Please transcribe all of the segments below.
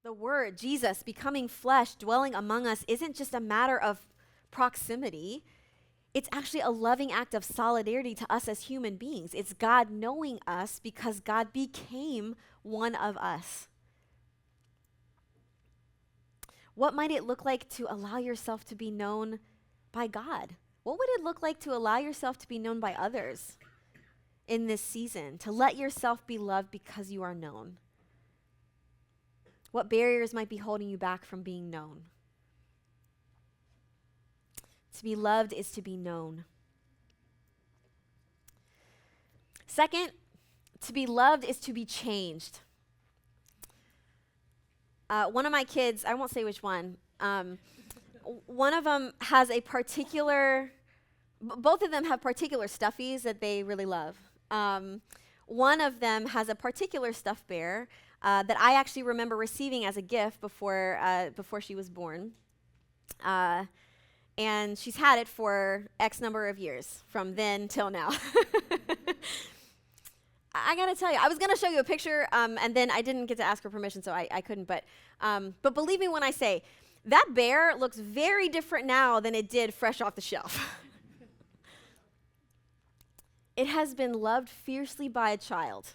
The Word, Jesus, becoming flesh, dwelling among us, isn't just a matter of proximity. It's actually a loving act of solidarity to us as human beings. It's God knowing us because God became one of us. What might it look like to allow yourself to be known by God? What would it look like to allow yourself to be known by others in this season? To let yourself be loved because you are known? What barriers might be holding you back from being known? To be loved is to be known. Second, to be loved is to be changed. One of my kids, I won't say which one, one of them has a particular, both of them have particular stuffies that they really love. One of them has a particular stuffed bear that I actually remember receiving as a gift before she was born. And she's had it for X number of years, from then till now. I gotta tell you, I was gonna show you a picture, and then I didn't get to ask her permission, so I couldn't. But believe me when I say, that bear looks very different now than it did fresh off the shelf. It has been loved fiercely by a child,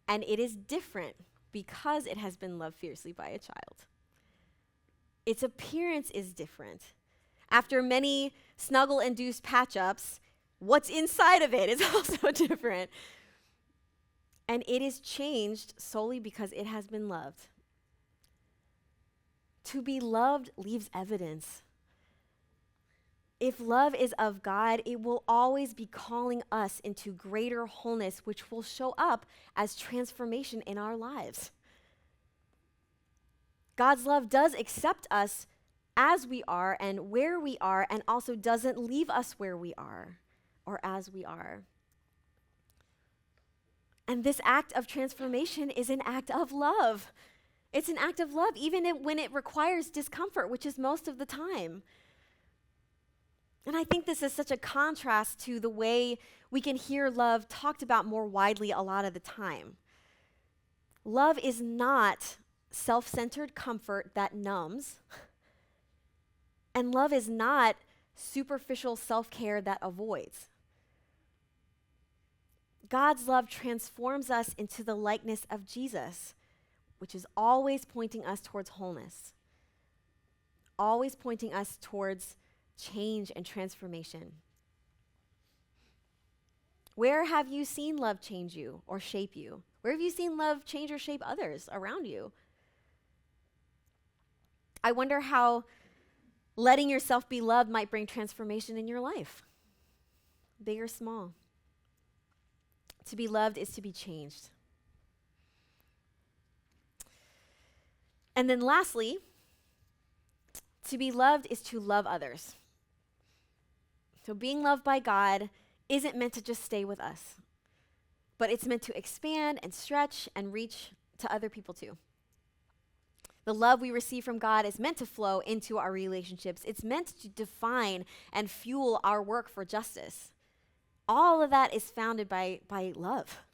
and it is different because it has been loved fiercely by a child. Its appearance is different. After many snuggle-induced patch-ups, what's inside of it is also different. And it is changed solely because it has been loved. To be loved leaves evidence. If love is of God, it will always be calling us into greater wholeness, which will show up as transformation in our lives. God's love does accept us as we are and where we are, and also doesn't leave us where we are or as we are. And this act of transformation is an act of love. It's an act of love, even when it requires discomfort, which is most of the time. And I think this is such a contrast to the way we can hear love talked about more widely a lot of the time. Love is not self-centered comfort that numbs. And love is not superficial self-care that avoids. God's love transforms us into the likeness of Jesus, which is always pointing us towards wholeness, always pointing us towards change and transformation. Where have you seen love change you or shape you? Where have you seen love change or shape others around you? I wonder how letting yourself be loved might bring transformation in your life, big or small. To be loved is to be changed. And then lastly, to be loved is to love others. So being loved by God isn't meant to just stay with us, but it's meant to expand and stretch and reach to other people too. The love we receive from God is meant to flow into our relationships. It's meant to define and fuel our work for justice. All of that is founded by love.